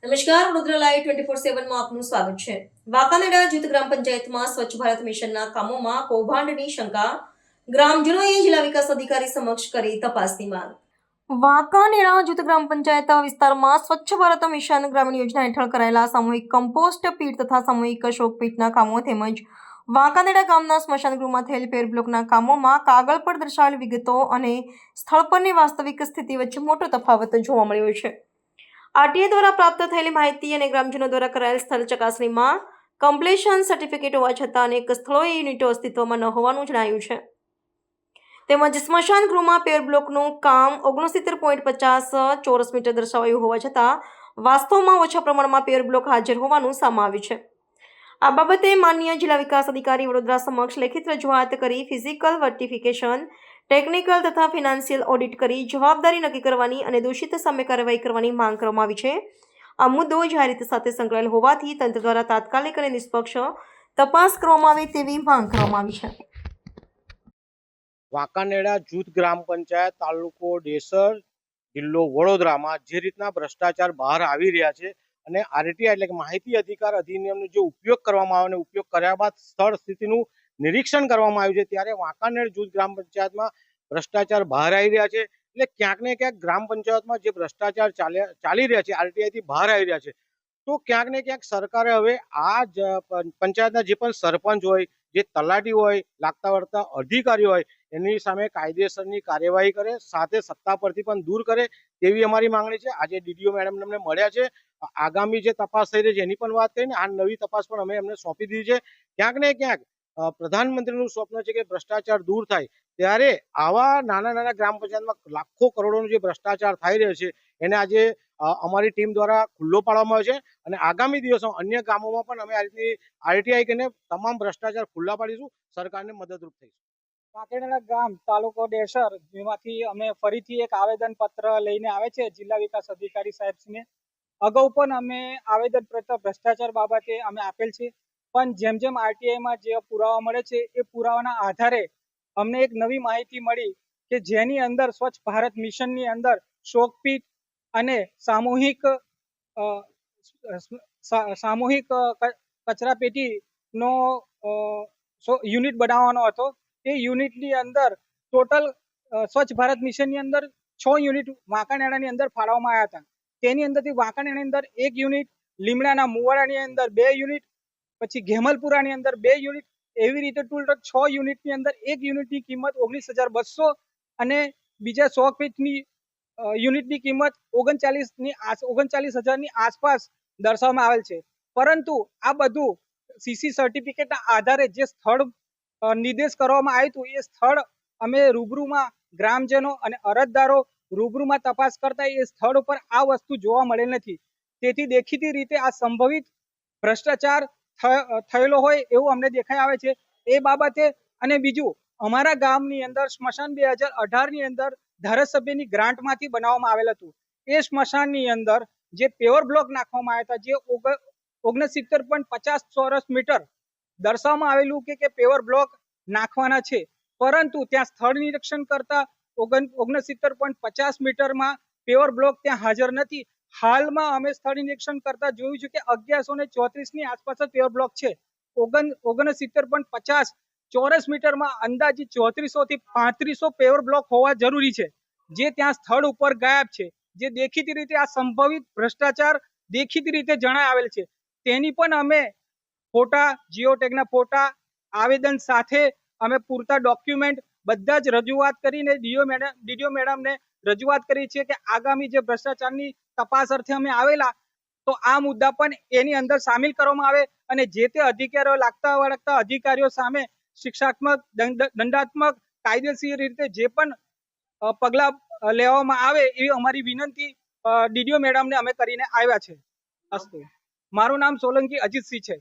નમસ્કાર, વડોદરા લાઈવ 24/7 માં આપનું સ્વાગત છે। વાંકાનેડા જૂથ ગ્રામ પંચાયતમાં સ્વચ્છ ભારત મિશનના કામોમાં કૌભાંડની શંકા, ગ્રામજનોએ જિલ્લા વિકાસ અધિકારી સમક્ષ કરી તપાસની માંગ। વાંકાનેડા જૂથ ગ્રામ પંચાયત વિસ્તારમાં સ્વચ્છ ભારત મિશન ગ્રામીણ યોજના હેઠળ કરાયેલા સામૂહિક કમ્પોસ્ટ પીટ તથા સામૂહિક શોક પીટના કામો તેમજ વાંકાનેડા ગામના સ્મશાન ગૃહમાં થયેલ પેરબ્લોકના કામોમાં કાગળ પર દર્શાવેલ વિગતો અને સ્થળ પરની વાસ્તવિક સ્થિતિ વચ્ચે મોટો તફાવત જોવા મળ્યો છે। આરટીઆઈ દ્વારા પ્રાપ્ત થયેલી માહિતી અને ગ્રામજનો દ્વારા કરાયેલ સ્થળ ચકાસણીમાં કમ્પ્લીશન સર્ટિફિકેટ હોવા છતાં અનેક સ્થળોએ યુનિટો અસ્તિત્વમાં ન હોવાનું જણાયું છે। તેમજ સ્મશાન ગૃહમાં પેર બ્લોકનું કામ 69.50 ચોરસ મીટર દર્શાવાયું હોવા છતાં વાસ્તવમાં ઓછા પ્રમાણમાં પેર બ્લોક હાજર હોવાનું સામે આવ્યું છે। આ બાબતે માનનીય જિલ્લા વિકાસ અધિકારી વડોદરા સમક્ષ લેખિત રજૂઆત કરી ફિઝિકલ વર્ટિફિકેશન, ટેકનિકલ તથા ફિનાન્શિયલ ઓડિટ કરી જવાબદારી નક્કી કરવાની અને દોષિત સામે કાર્યવાહી કરવાની માંગ કરવામાં આવી છે। આ મુદ્દો જાહેરાત સાથે સંકળાયેલ હોવાથી તંત્ર દ્વારા તાત્કાલિક અને નિષ્પક્ષ તપાસ કરવામાં આવે તેવી માંગ કરવામાં આવી છે। વાંકાનેડા જૂથ ગ્રામ પંચાયત તાલુકો ડેસર જિલ્લો વડોદરામાં જે રીતના ભ્રષ્ટાચાર બહાર આવી રહ્યા છે અને આરટીઆઈ એટલે કે માહિતી અધિકાર અધિનિયમનો જે ઉપયોગ કરવામાં આવે અને ઉપયોગ કર્યા બાદ સ્થળ સ્થિતિનું નિરીક્ષણ કરવામાં આવ્યું છે, ત્યારે વાંકાનેર જૂથ ગ્રામ પંચાયતમાં ભ્રષ્ટાચાર બહાર આવી રહ્યા છે। એટલે ક્યાંક ને ક્યાંક ગ્રામ પંચાયતમાં જે ભ્રષ્ટાચાર ચાલી રહ્યા છે, આરટીઆઈથી બહાર આવી રહ્યા છે, તો ક્યાંક ને ક્યાંક સરકારે હવે આ પંચાયતના જે પણ સરપંચ હોય, જે તલાટી હોય, લાગતા વળગતા અધિકારીઓ હોય, એની સામે કાયદેસરની કાર્યવાહી કરે, સાથે સત્તા પરથી પણ દૂર કરે તેવી અમારી માંગણી છે। આજે ડીડીઓ મેડમ અમને મળ્યા છે, આગામી જે તપાસ થઈ રહી છે એની પણ વાત કરીને આ નવી તપાસ પણ અમે એમને સોંપી દીધી છે। ક્યાંક ને ક્યાંક પ્રધાનમંત્રીનું સ્વપ્ન છે કે ભ્રષ્ટાચાર દૂર થાય, ત્યારે આવા નાના નાના ગ્રામ પંચાયતમાં લાખો કરોડોનો જે ભ્રષ્ટાચાર થઈ રહ્યો છે એને આજે અમારી ટીમ દ્વારા ખુલ્લો પાડવામાં આવ્યો છે અને આગામી દિવસોમાં અન્ય ગામોમાં પણ અમે આ રીતની આરટીઆઈ કરીને તમામ ભ્રષ્ટાચાર ખુલ્લા પાડીશું, સરકારને મદદરૂપ થઈશું। વાંકાનેડા ગામ તાલુકો ડેસર જેમાંથી અમે ફરીથી એક આવેદન પત્ર લઈને આવે છે જિલ્લા વિકાસ અધિકારી સાહેબને। અગાઉ પણ અમે આવેદન પત્ર ભ્રષ્ટાચાર બાબતે અમે આપેલ છે, પણ જેમ જેમ આરટીઆઈમાં જે પુરાવા મળે છે એ પુરાવાના આધારે અમને એક નવી માહિતી મળી કે જેની અંદર સ્વચ્છ ભારત મિશનની અંદર શોકપીટ અને સામૂહિક કચરાપેટીનો યુનિટ બનાવવાનો હતો। તે યુનિટની અંદર ટોટલ સ્વચ્છ ભારત મિશનની અંદર 6 યુનિટ વાંકાનેડાની અંદર ફાળવવામાં આવ્યા હતા। તેની અંદરથી વાંકાનેડાની અંદર 1 યુનિટ, લીમડાના મુવાડાની અંદર 2 યુનિટ, પછી ઘેમલપુરાની અંદર 2 યુનિટ, એવી રીતે ટોટલ 6 યુનિટની અંદર એક યુનિટની કિંમત 19,200 અને બીજા 100 ફીટની યુનિટની કિંમત 39,000ની આસપાસ દર્શાવવામાં આવેલ છે। પરંતુ આ બધું સીસી સર્ટિફિકેટના આધારે જે સ્થળ નિર્દેશ કરવામાં આવ્યું હતું એ સ્થળ અમે રૂબરૂમાં ગ્રામજનો અને અરજદારો રૂબરૂમાં તપાસ કરતા એ સ્થળ ઉપર આ વસ્તુ જોવા મળેલ નથી। તેથી દેખીતી રીતે આ સંભવિત ભ્રષ્ટાચાર થયેલો હોય એવું અમને દેખાઈ આવે છે એ બાબતે। અને બીજું, અમારા ગામની અંદર સ્મશાન 2018ની અંદર ધારાસભ્યની ગ્રાન્ટમાંથી બનાવવામાં આવેલ હતું। એ સ્મશાનની અંદર જે પેવર બ્લોક નાખવામાં આવ્યા હતા, જે 69.50 ચોરસ મીટર દર્શાવવામાં આવેલું કે પેવર બ્લોક નાખવાના છે, પરંતુ ત્યાં સ્થળ નિરીક્ષણ કરતા 69.50 મીટરમાં પેવર બ્લોક ત્યાં હાજર નથી। હાલમાં અમે સ્થળ નિરીક્ષણ કરતા જોયું છે કે 1134ની આસપાસ પેવર બ્લોક છે। 69.50 ચોરસ મીટરમાં અંદાજિત 3400 થી 3500 પેવર બ્લોક હોવા જરૂરી છે, જે ત્યાં સ્થળ ઉપર ગાયબ છે, જે દેખીતી રીતે આ સંભવિત ભ્રષ્ટાચાર દેખીતી રીતે જણાય આવેલ છે। તેની પણ અમે ફોટા, જીઓટેગના ફોટા, આવેદન સાથે અમે પૂરતા ડોક્યુમેન્ટ બધા જ રજૂઆત કરીને ડીડીઓ મેડમને રજૂઆત કરી છે કે આગામી જે ભ્રષ્ટાચારની તપાસ અર્થે અમે આવેલા તો આ મુદ્દા પણ એની અંદર સામેલ કરવામાં આવે અને જે તે અધિકારીઓ, લાગતા વળગતા અધિકારીઓ સામે શિક્ષાત્મક, દંડાત્મક, કાયદેસર રીતે જે પણ પગલાં લેવામાં આવે એવી અમારી વિનંતી ડીડીઓ મેડમને અમે કરીને આવ્યા છે। અસ્તુ। મારું નામ સોલંકી અજીતસિંહ છે।